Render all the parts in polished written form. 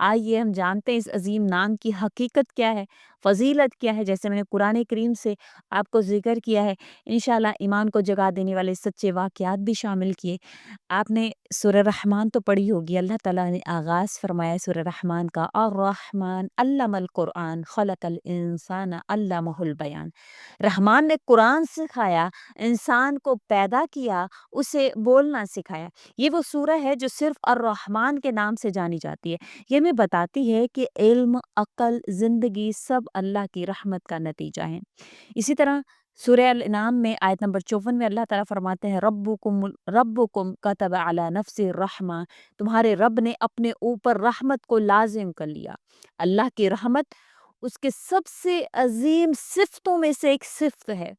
آئیے ہم جانتے ہیں اس عظیم نام کی حقیقت کیا ہے، فضیلت کیا ہے، جیسے میں نے قرآن کریم سے آپ کو ذکر کیا ہے، انشاءاللہ ایمان کو جگا دینے والے سچے واقعات بھی شامل کیے۔ آپ نے سورہ رحمان تو پڑھی ہوگی، اللہ تعالیٰ نے آغاز فرمایا سورہ رحمان کا، الرحمن علم القرآن خلق الانسان علمہ البیان۔ رحمان نے قرآن سکھایا، انسان کو پیدا کیا، اسے بولنا سکھایا۔ یہ وہ سورہ ہے جو صرف الرحمن کے نام سے جانی جاتی ہے۔ یہ ہمیں بتاتی ہے کہ علم، عقل، زندگی سب اللہ کی رحمت کا نتیجہ ہیں۔ اسی طرح سورہ الانعام میں آیت نمبر 54 میں اللہ تعالیٰ فرماتے ہیں، ربکم کتب علی نفس الرحمہ، تمہارے رب نے اپنے اوپر رحمت کو لازم کر لیا۔ اللہ کی رحمت اس کے سب سے عظیم صفتوں میں سے ایک صفت ہے،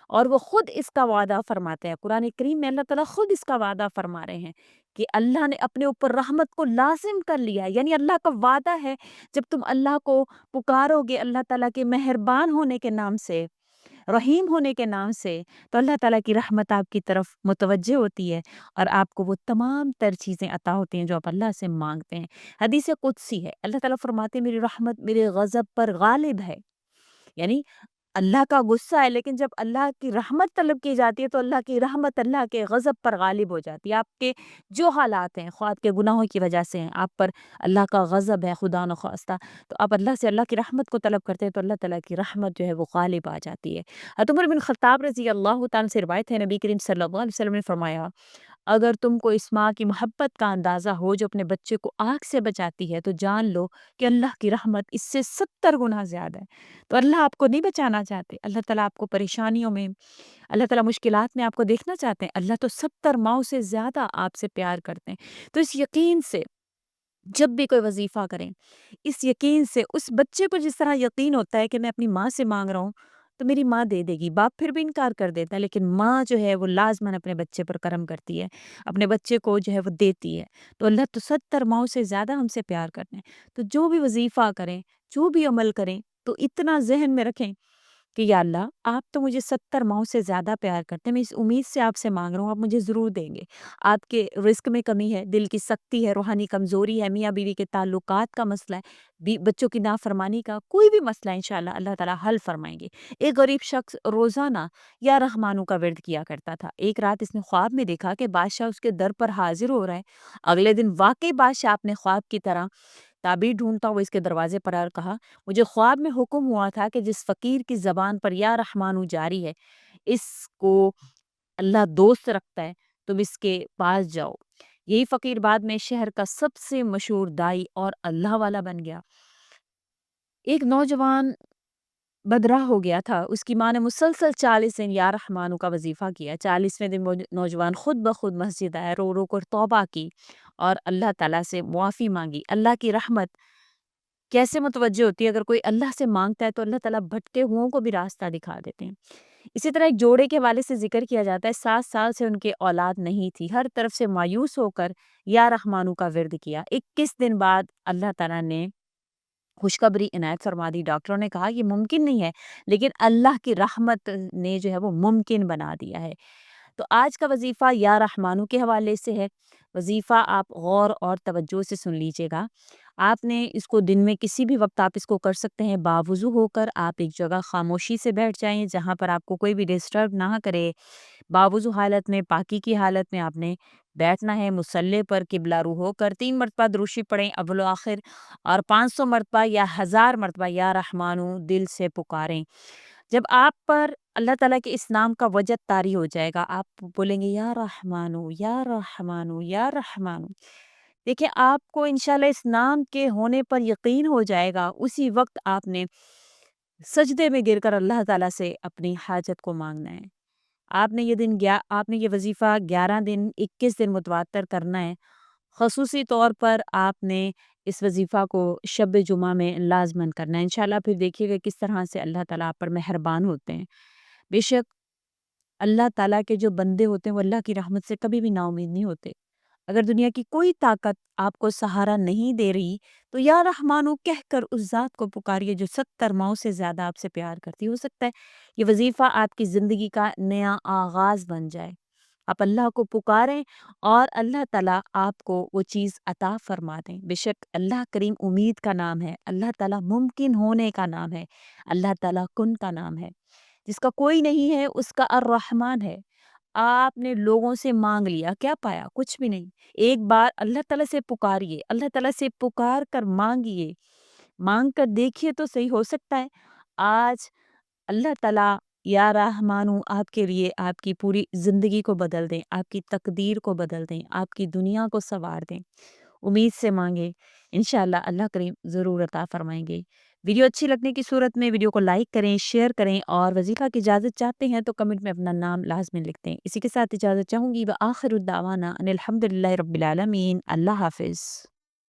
اور وہ خود اس کا وعدہ فرماتے ہیں۔ قرآن کریم میں اللہ تعالیٰ خود اس کا وعدہ فرما رہے ہیں کہ اللہ نے اپنے اوپر رحمت کو لازم کر لیا ہے، یعنی اللہ کا وعدہ ہے جب تم اللہ کو پکارو گے اللہ تعالیٰ کے مہربان ہونے کے نام سے، رحیم ہونے کے نام سے، تو اللہ تعالیٰ کی رحمت آپ کی طرف متوجہ ہوتی ہے اور آپ کو وہ تمام تر چیزیں عطا ہوتی ہیں جو آپ اللہ سے مانگتے ہیں۔ حدیث قدسی ہے، اللہ تعالیٰ فرماتے ہیں میری رحمت میرے غضب پر غالب ہے، یعنی اللہ کا غصہ ہے، لیکن جب اللہ کی رحمت طلب کی جاتی ہے تو اللہ کی رحمت اللہ کے غضب پر غالب ہو جاتی ہے۔ آپ کے جو حالات ہیں، خواہ آپ کے گناہوں کی وجہ سے ہیں، آپ پر اللہ کا غضب ہے خدا نخواستہ، تو آپ اللہ سے اللہ کی رحمت کو طلب کرتے ہیں تو اللہ تعالیٰ کی رحمت جو ہے وہ غالب آ جاتی ہے۔ حضرت عمر بن خطاب رضی اللہ تعالیٰ سے روایت ہے، نبی کریم صلی اللہ علیہ وسلم نے فرمایا، اگر تم کو اس ماں کی محبت کا اندازہ ہو جو اپنے بچے کو آگ سے بچاتی ہے، تو جان لو کہ اللہ کی رحمت اس سے 70 گنا زیادہ ہے۔ تو اللہ آپ کو نہیں بچانا چاہتے، اللہ تعالیٰ آپ کو پریشانیوں میں، اللہ تعالیٰ مشکلات میں آپ کو دیکھنا چاہتے ہیں، اللہ تو 70 ماؤں سے زیادہ آپ سے پیار کرتے ہیں۔ تو اس یقین سے جب بھی کوئی وظیفہ کریں، اس یقین سے اس بچے کو جس طرح یقین ہوتا ہے کہ میں اپنی ماں سے مانگ رہا ہوں تو میری ماں دے دے گی، باپ پھر بھی انکار کر دیتا ہے، لیکن ماں جو ہے وہ لازماً اپنے بچے پر کرم کرتی ہے، اپنے بچے کو جو ہے وہ دیتی ہے۔ تو اللہ تو 70 ماؤں سے زیادہ ہم سے پیار کرتے ہیں۔ تو جو بھی وظیفہ کریں، جو بھی عمل کریں، تو اتنا ذہن میں رکھیں کہ یا اللہ آپ تو مجھے 70 ماؤں سے زیادہ پیار کرتے ہیں، میں اس امید سے آپ سے مانگ رہا ہوں، آپ مجھے ضرور دیں گے۔ آپ کے رزق میں کمی ہے، دل کی سختی ہے، روحانی کمزوری ہے، میاں بیوی کے تعلقات کا مسئلہ ہے، بچوں کی نافرمانی کا کوئی بھی مسئلہ ہے، انشاءاللہ اللہ تعالیٰ حل فرمائیں گے۔ ایک غریب شخص روزانہ یا رحمانوں کا ورد کیا کرتا تھا۔ ایک رات اس نے خواب میں دیکھا کہ بادشاہ اس کے در پر حاضر ہو رہا ہے۔ اگلے دن واقعی بادشاہ اپنے خواب کی طرح تعبیر ڈھونڈتا ہوا اس کے دروازے پر آ کہا، مجھے خواب میں حکم ہوا تھا کہ جس فقیر کی زبان پر یا رحمانو جاری ہے، اس کو اللہ دوست رکھتا ہے، تم اس کے پاس جاؤ۔ یہی فقیر بعد میں شہر کا سب سے مشہور دائی اور اللہ والا بن گیا۔ ایک نوجوان بدرہ ہو گیا تھا، اس کی ماں نے مسلسل 40 دن یا رحمانو کا وظیفہ کیا۔ 40ویں دن وہ نوجوان خود بخود مسجد آیا، رو رو کر توبہ کی اور اللہ تعالیٰ سے معافی مانگی۔ اللہ کی رحمت کیسے متوجہ ہوتی ہے؟ اگر کوئی اللہ سے مانگتا ہے تو اللہ تعالیٰ بھٹکے ہوں کو بھی راستہ دکھا دیتے ہیں۔ اسی طرح ایک جوڑے کے حوالے سے ذکر کیا جاتا ہے، 7 سال سے ان کے اولاد نہیں تھی، ہر طرف سے مایوس ہو کر یا رحمانو کا ورد کیا۔ 21 دن بعد اللہ تعالیٰ نے خوشخبری عنایت فرما دی۔ ڈاکٹروں نے کہا یہ ممکن نہیں ہے، لیکن اللہ کی رحمت نے جو ہے وہ ممکن بنا دیا ہے۔ تو آج کا وظیفہ یا رحمانو کے حوالے سے ہے۔ وظیفہ آپ غور اور توجہ سے سن لیجئے گا۔ آپ نے اس کو دن میں کسی بھی وقت آپ اس کو کر سکتے ہیں، باوضو ہو کر آپ ایک جگہ خاموشی سے بیٹھ جائیں جہاں پر آپ کو کوئی بھی ڈسٹرب نہ کرے۔ باوضو حالت میں، پاکی کی حالت میں آپ نے بیٹھنا ہے، مصلی پر قبلہ رو ہو کر 3 مرتبہ درود شریف پڑھیں اول و آخر، اور 500 مرتبہ یا 1000 مرتبہ یا رحمانو دل سے پکاریں۔ جب آپ پر اللہ تعالیٰ کے اس نام کا وجد طاری ہو جائے گا، آپ بولیں گے یا رحمانو یا رحمانو یا رحمانو، دیکھیں آپ کو انشاءاللہ اس نام کے ہونے پر یقین ہو جائے گا۔ اسی وقت آپ نے سجدے میں گر کر اللہ تعالیٰ سے اپنی حاجت کو مانگنا ہے۔ آپ نے یہ وظیفہ 11 دن 21 دن متواتر کرنا ہے۔ خصوصی طور پر آپ نے اس وظیفہ کو شب جمعہ میں لازماً کرنا ہے۔ انشاءاللہ پھر دیکھیے گا کس طرح سے اللہ تعالیٰ آپ پر مہربان ہوتے ہیں۔ بے شک اللہ تعالیٰ کے جو بندے ہوتے ہیں وہ اللہ کی رحمت سے کبھی بھی نا امید نہیں ہوتے۔ اگر دنیا کی کوئی طاقت آپ کو سہارا نہیں دے رہی تو یا رحمانو کہہ کر اس ذات کو پکاریے جو 70 ماؤں سے زیادہ آپ سے پیار کرتی۔ ہو سکتا ہے یہ وظیفہ آپ کی زندگی کا نیا آغاز بن جائے۔ آپ اللہ کو پکاریں اور اللہ تعالیٰ آپ کو وہ چیز عطا فرما دیں۔ بے شک اللہ کریم امید کا نام ہے، اللہ تعالیٰ ممکن ہونے کا نام ہے، اللہ تعالیٰ کن کا نام ہے۔ جس کا کوئی نہیں ہے اس کا الرحمن ہے۔ آپ نے لوگوں سے مانگ لیا، کیا پایا؟ کچھ بھی نہیں۔ ایک بار اللہ تعالیٰ سے پکاریے، اللہ تعالیٰ سے پکار کر مانگیے، مانگ کر دیکھیے تو صحیح، ہو سکتا ہے آج اللہ تعالیٰ یا رحمانو آپ کے لیے آپ کی پوری زندگی کو بدل دیں، آپ کی تقدیر کو بدل دیں، آپ کی دنیا کو سنوار دیں۔ امید سے مانگیں، انشاءاللہ اللہ کریم ضرور عطا فرمائیں گے۔ ویڈیو اچھی لگنے کی صورت میں ویڈیو کو لائک کریں، شیئر کریں، اور وظیفہ کی اجازت چاہتے ہیں تو کمنٹ میں اپنا نام لازمی لکھ دیں۔ اسی کے ساتھ اجازت چاہوں گی، وآخر الدعوانا ان الحمد للہ رب العالمین۔ اللہ حافظ۔